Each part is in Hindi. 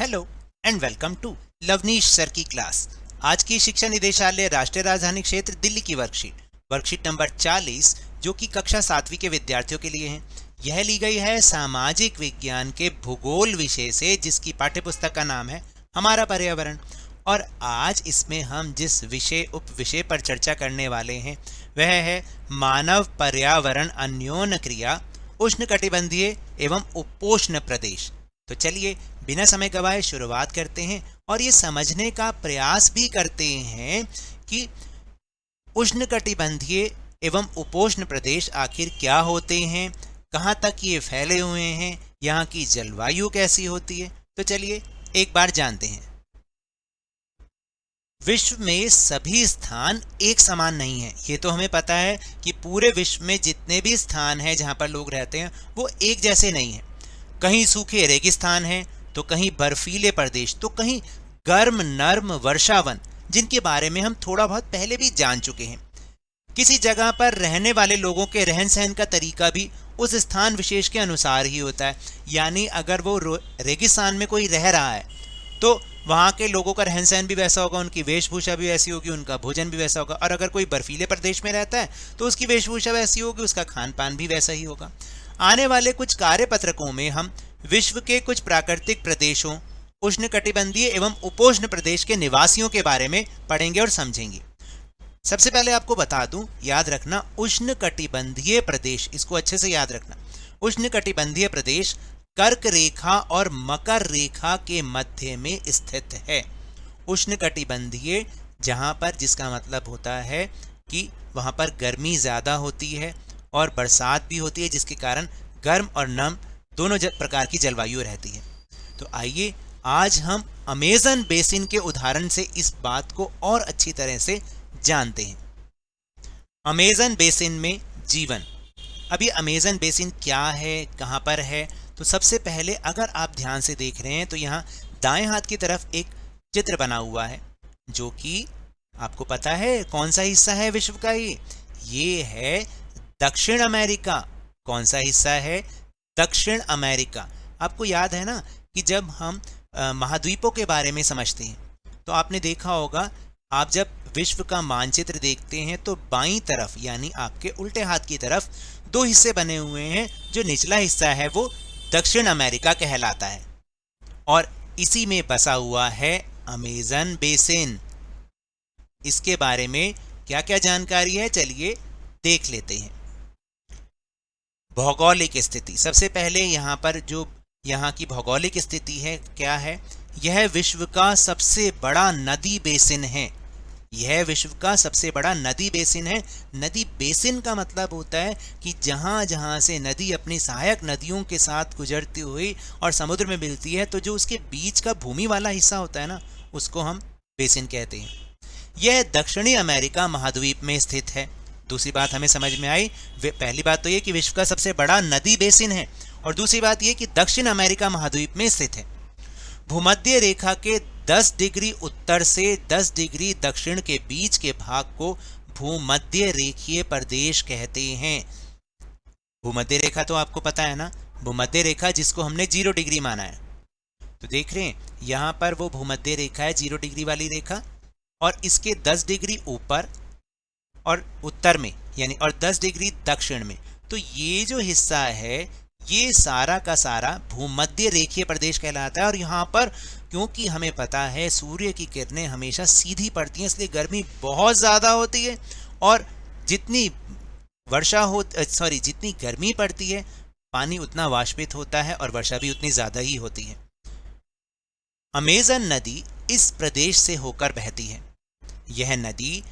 Hello and welcome to Lavneesh sir की क्लास। आज की शिक्षा निदेशालय राष्ट्रीय राजधानी क्षेत्र दिल्ली की वर्कशीट नंबर 40 जो कि कक्षा 7वीं के विद्यार्थियों के लिए है। यह ली गई है सामाजिक विज्ञान के भूगोल विषय से, जिसकी पाठ्यपुस्तक का नाम है हमारा पर्यावरण। और आज इसमें हम जिस उप विषय पर चर्चा करने वाले हैं वह है मानव पर्यावरण अन्योन्य क्रिया, उष्णकटिबंधीय एवं उपोष्ण प्रदेश। तो चलिए बिना समय गवाए शुरुआत करते हैं और ये समझने का प्रयास भी करते हैं कि उष्णकटिबंधीय एवं उपोष्ण प्रदेश आखिर क्या होते हैं, कहाँ तक ये फैले हुए हैं, यहाँ की जलवायु कैसी होती है। तो चलिए एक बार जानते हैं। विश्व में सभी स्थान एक समान नहीं है। ये तो हमें पता है कि पूरे विश्व में जितने भी स्थान हैं जहाँ पर लोग रहते हैं वो एक जैसे नहीं हैं। कहीं सूखे रेगिस्तान हैं, तो कहीं बर्फीले प्रदेश, तो कहीं गर्म नर्म वर्षावन, जिनके बारे में हम थोड़ा बहुत पहले भी जान चुके हैं। किसी जगह पर रहने वाले लोगों के रहन सहन का तरीका भी उस स्थान विशेष के अनुसार ही होता है। यानी अगर वो रेगिस्तान में कोई रह रहा है तो वहाँ के लोगों का रहन सहन भी वैसा होगा, उनकी वेशभूषा भी वैसी होगी, उनका भोजन भी वैसा होगा। और अगर कोई बर्फीले प्रदेश में रहता है तो उसकी वेशभूषा वैसी होगी, उसका खान पान भी वैसा ही होगा। आने वाले कुछ कार्यपत्रकों में हम विश्व के कुछ प्राकृतिक प्रदेशों, उष्णकटिबंधीय एवं उपोष्ण प्रदेश के निवासियों के बारे में पढ़ेंगे और समझेंगे। सबसे पहले आपको बता दूं, याद रखना उष्णकटिबंधीय प्रदेश, इसको अच्छे से याद रखना। उष्णकटिबंधीय प्रदेश कर्क रेखा और मकर रेखा के मध्य में स्थित है। उष्णकटिबंधीय जहां पर, जिसका मतलब होता है कि वहां पर गर्मी ज्यादा होती है और बरसात भी होती है, जिसके कारण गर्म और नम दोनों प्रकार की जलवायु रहती है। तो आइए आज हम अमेज़न बेसिन के उदाहरण से इस बात को और अच्छी तरह से जानते हैं। अमेज़न बेसिन में जीवन। अब ये अमेज़न बेसिन क्या है, कहाँ पर है? तो सबसे पहले अगर आप ध्यान से देख रहे हैं तो यहाँ दाएं हाथ की तरफ एक चित्र बना हुआ है, जो कि आपको पता है कौन सा हिस्सा है विश्व का। ये है दक्षिण अमेरिका। कौन सा हिस्सा है? दक्षिण अमेरिका। आपको याद है ना कि जब हम महाद्वीपों के बारे में समझते हैं तो आपने देखा होगा, आप जब विश्व का मानचित्र देखते हैं तो बाईं तरफ यानी आपके उल्टे हाथ की तरफ दो हिस्से बने हुए हैं। जो निचला हिस्सा है वो दक्षिण अमेरिका कहलाता है और इसी में बसा हुआ है अमेज़न बेसिन। इसके बारे में क्या क्या जानकारी है, चलिए देख लेते हैं। भौगोलिक स्थिति। सबसे पहले यहाँ पर जो यहाँ की भौगोलिक स्थिति है क्या है? यह विश्व का सबसे बड़ा नदी बेसिन है। यह विश्व का सबसे बड़ा नदी बेसिन है। नदी बेसिन का मतलब होता है कि जहाँ जहाँ से नदी अपनी सहायक नदियों के साथ गुजरती हुई और समुद्र में मिलती है, तो जो उसके बीच का भूमि वाला हिस्सा होता है ना, उसको हम बेसिन कहते हैं। यह दक्षिणी अमेरिका महाद्वीप में स्थित है। दूसरी बात हमें समझ में आई। पहली बात तो ये कि विश्व का सबसे बड़ा नदी बेसिन है और दूसरी बात ये कि दक्षिण अमेरिका महाद्वीप में स्थित है। भूमध्य रेखा के 10 डिग्री उत्तर से 10 डिग्री दक्षिण के बीच के भाग को भूमध्य रेखीय प्रदेश कहते हैं। भूमध्य रेखा तो आपको पता है ना, भूमध्य रेखा जिसको हमने 0 डिग्री माना है। तो देख रहे हैं यहाँ पर वो भूमध्य रेखा है, 0 डिग्री वाली रेखा, और इसके 10 डिग्री ऊपर और उत्तर में यानी और 10 डिग्री दक्षिण में, तो ये जो हिस्सा है ये सारा का सारा भूमध्य रेखीय प्रदेश कहलाता है। और यहाँ पर क्योंकि हमें पता है सूर्य की किरणें हमेशा सीधी पड़ती हैं, इसलिए गर्मी बहुत ज़्यादा होती है और जितनी जितनी गर्मी पड़ती है पानी उतना वाष्पित होता है और वर्षा भी उतनी ज़्यादा ही होती है। अमेज़न नदी इस प्रदेश से होकर बहती है। यह नदी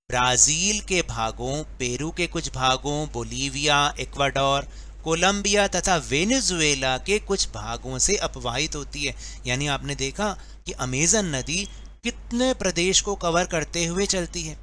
ब्राज़ील के भागों, पेरू के कुछ भागों, बोलीविया, इक्वाडोर, कोलंबिया तथा वेनेजुएला के कुछ भागों से अपवाहित होती है। यानी आपने देखा कि अमेज़न नदी कितने प्रदेश को कवर करते हुए चलती है।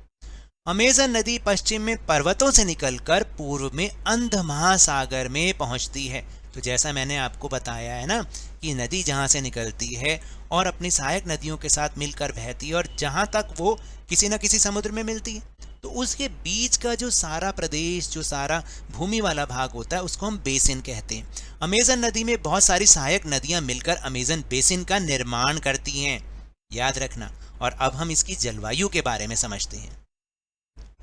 अमेज़न नदी पश्चिम में पर्वतों से निकलकर पूर्व में अंध महासागर में पहुंचती है। तो जैसा मैंने आपको बताया है ना कि नदी जहां से निकलती है और अपनी सहायक नदियों के साथ मिलकर बहती है और जहां तक वो किसी न किसी समुद्र में मिलती है, तो उसके बीच का जो सारा प्रदेश, जो सारा भूमि वाला भाग होता है, उसको हम बेसिन कहते हैं। अमेजन नदी में बहुत सारी सहायक नदियां मिलकर अमेजन बेसिन का निर्माण करती हैं, याद रखना। और अब हम इसकी जलवायु के बारे में समझते हैं।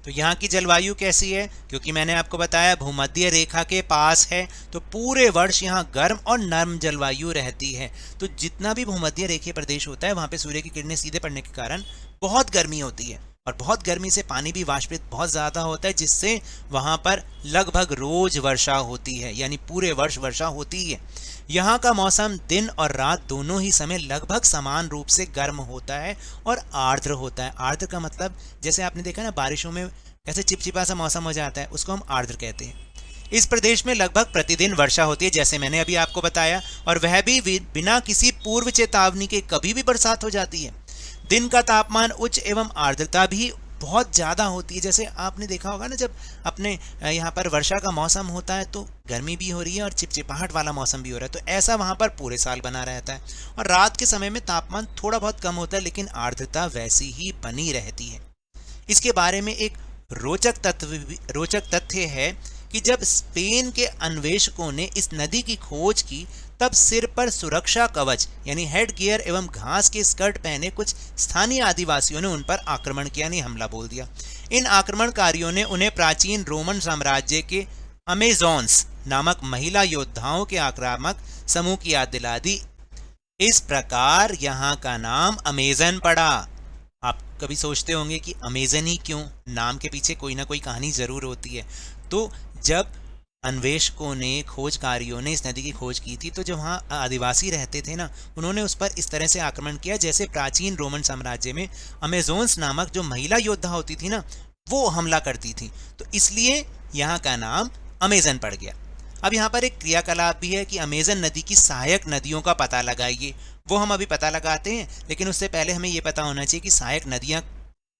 तो यहाँ की जलवायु कैसी है? क्योंकि मैंने आपको बताया भूमध्य रेखा के पास है, तो पूरे वर्ष यहाँ गर्म और नर्म जलवायु रहती है। तो जितना भी भूमध्य रेखीय प्रदेश होता है, वहाँ पे सूर्य की किरणें सीधे पड़ने के कारण बहुत गर्मी होती है, और बहुत गर्मी से पानी भी वाष्पित बहुत ज़्यादा होता है, जिससे वहाँ पर लगभग रोज वर्षा होती है, यानी पूरे वर्ष वर्षा होती है। यहाँ का मौसम दिन और रात दोनों ही समय लगभग समान रूप से गर्म होता है और आर्द्र होता है। आर्द्र का मतलब जैसे आपने देखा ना, बारिशों में कैसे चिपचिपा सा मौसम हो जाता है, उसको हम आर्द्र कहते हैं। इस प्रदेश में लगभग प्रतिदिन वर्षा होती है, जैसे मैंने अभी आपको बताया, और वह भी बिना किसी पूर्व चेतावनी के कभी भी बरसात हो जाती है। दिन का तापमान उच्च एवं आर्द्रता भी बहुत ज़्यादा होती है। जैसे आपने देखा होगा ना, जब अपने यहाँ पर वर्षा का मौसम होता है तो गर्मी भी हो रही है और चिपचिपाहट वाला मौसम भी हो रहा है, तो ऐसा वहाँ पर पूरे साल बना रहता है। और रात के समय में तापमान थोड़ा बहुत कम होता है, लेकिन आर्द्रता वैसी ही बनी रहती है। इसके बारे में एक रोचक तथ्य है कि जब स्पेन के अन्वेषकों ने इस नदी की खोज की, तब सिर पर सुरक्षा कवच यानी हेड गियर एवं घास के स्कर्ट पहने कुछ स्थानीय आदिवासियों ने उन पर आक्रमण किया, यानी हमला बोल दिया। इन आक्रमणकारियों ने उन्हें प्राचीन रोमन साम्राज्य के अमेजोन्स नामक महिला योद्धाओं के आक्रामक समूह की याद दिला दी। इस प्रकार यहाँ का नाम अमेजन पड़ा। आप कभी सोचते होंगे कि अमेजन ही क्यों? नाम के पीछे कोई ना कोई कहानी जरूर होती है। तो जब अन्वेषकों ने, खोजकारियों ने इस नदी की खोज की थी, तो जो वहाँ आदिवासी रहते थे ना, उन्होंने उस पर इस तरह से आक्रमण किया जैसे प्राचीन रोमन साम्राज्य में अमेजोन्स नामक जो महिला योद्धा होती थी ना, वो हमला करती थी। तो इसलिए यहाँ का नाम अमेजन पड़ गया। अब यहाँ पर एक क्रियाकलाप भी है कि अमेजन नदी की सहायक नदियों का पता लगाइए। वो हम अभी पता लगाते हैं, लेकिन उससे पहले हमें ये पता होना चाहिए कि सहायक नदियाँ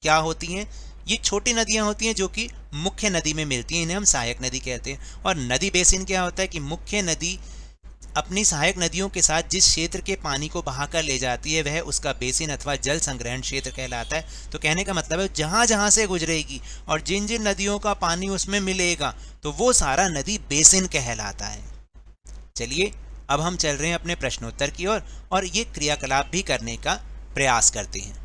क्या होती हैं। ये छोटी नदियां होती हैं जो कि मुख्य नदी में मिलती हैं, इन्हें हम सहायक नदी कहते हैं। और नदी बेसिन क्या होता है कि मुख्य नदी अपनी सहायक नदियों के साथ जिस क्षेत्र के पानी को बहाकर ले जाती है, वह उसका बेसिन अथवा जल संग्रहण क्षेत्र कहलाता है। तो कहने का मतलब है जहाँ जहाँ से गुजरेगी और जिन जिन नदियों का पानी उसमें मिलेगा, तो वो सारा नदी बेसिन कहलाता है। चलिए अब हम चल रहे हैं अपने प्रश्नोत्तर की ओर और ये क्रियाकलाप भी करने का प्रयास करते हैं।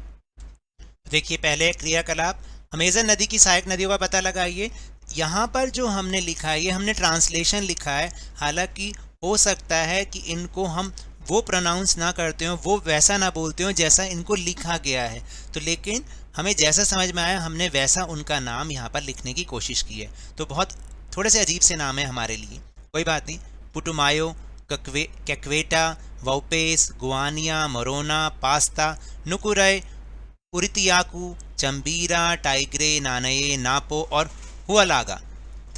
देखिए पहले क्रियाकलाप, अमेजन नदी की सहायक नदियों का पता लगाइए। यहाँ पर जो हमने लिखा है, ये हमने ट्रांसलेशन लिखा है। हालांकि हो सकता है कि इनको हम वो प्रोनाउंस ना करते हो, वो वैसा ना बोलते हो जैसा इनको लिखा गया है, तो लेकिन हमें जैसा समझ में आया हमने वैसा उनका नाम यहाँ पर लिखने की कोशिश की है। तो बहुत थोड़े से अजीब से नाम है हमारे लिए, कोई बात नहीं। पुटुमायो, कैक्वेटा, वोपेस, गुआनिया, मोरोना, पास्ता, नुकुरय, उरितियाकू, चंबीरा, टाइग्रे, नानये, नापो और हुआलागा।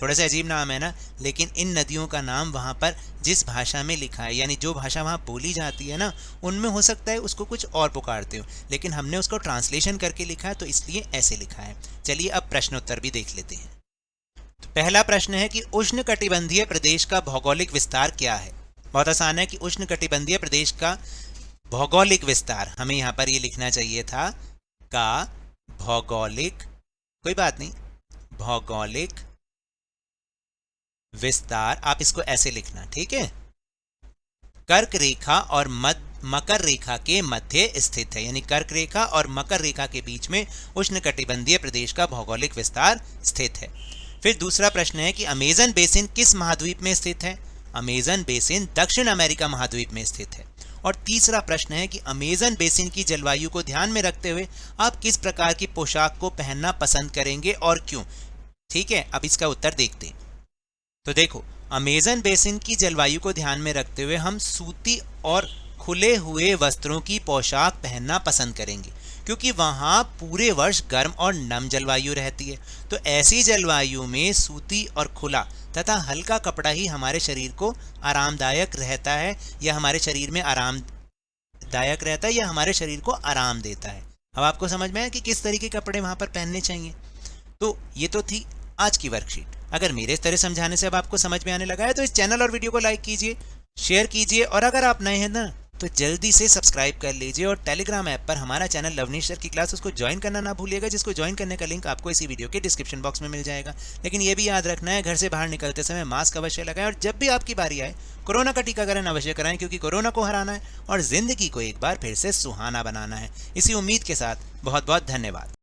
थोड़ा सा अजीब नाम है ना, लेकिन इन नदियों का नाम वहाँ पर जिस भाषा में लिखा है, यानी जो भाषा वहाँ बोली जाती है ना, उनमें हो सकता है उसको कुछ और पुकारते हो, लेकिन हमने उसको ट्रांसलेशन करके लिखा है, तो इसलिए ऐसे लिखा है। चलिए अब प्रश्नोत्तर भी देख लेते हैं। तो पहला प्रश्न है कि उष्णकटिबंधीय प्रदेश का भौगोलिक विस्तार क्या है? बहुत आसान है कि उष्णकटिबंधीय प्रदेश का भौगोलिक विस्तार, हमें यहाँ पर ये लिखना चाहिए था का भौगोलिक, कोई बात नहीं, भौगोलिक विस्तार, आप इसको ऐसे लिखना, ठीक है। कर्क रेखा और मकर रेखा के मध्य स्थित है, यानी कर्क रेखा और मकर रेखा के बीच में उष्णकटिबंधीय प्रदेश का भौगोलिक विस्तार स्थित है। फिर दूसरा प्रश्न है कि अमेजन बेसिन किस महाद्वीप में स्थित है? अमेजन बेसिन दक्षिण अमेरिका महाद्वीप में स्थित है। और तीसरा प्रश्न है कि अमेजन बेसिन की जलवायु को ध्यान में रखते हुए आप किस प्रकार की पोशाक को पहनना पसंद करेंगे और क्यों? ठीक है, अब इसका उत्तर देखते हैं। तो देखो, अमेजन बेसिन की जलवायु को ध्यान में रखते हुए हम सूती और खुले हुए वस्त्रों की पोशाक पहनना पसंद करेंगे, क्योंकि वहाँ पूरे वर्ष गर्म और नम जलवायु रहती है। तो ऐसी जलवायु में सूती और खुला तथा हल्का कपड़ा ही हमारे शरीर को आरामदायक रहता है, या हमारे शरीर में आरामदायक रहता है, या हमारे शरीर को आराम देता है। अब आपको समझ में आया कि किस तरीके के कपड़े वहाँ पर पहनने चाहिए। तो ये तो थी आज की वर्कशीट। अगर मेरे इस तरह समझाने से अब आपको समझ में आने लगा है तो इस चैनल और वीडियो को लाइक कीजिए, शेयर कीजिए, और अगर आप नए हैं ना तो जल्दी से सब्सक्राइब कर लीजिए और टेलीग्राम ऐप पर हमारा चैनल लवनीश सर की क्लास, उसको ज्वाइन करना ना भूलिएगा, जिसको ज्वाइन करने का लिंक आपको इसी वीडियो के डिस्क्रिप्शन बॉक्स में मिल जाएगा। लेकिन ये भी याद रखना है, घर से बाहर निकलते समय मास्क अवश्य लगाएं और जब भी आपकी बारी आए कोरोना का टीकाकरण अवश्य कराएं, क्योंकि कोरोना को हराना है और जिंदगी को एक बार फिर से सुहाना बनाना है। इसी उम्मीद के साथ बहुत बहुत धन्यवाद।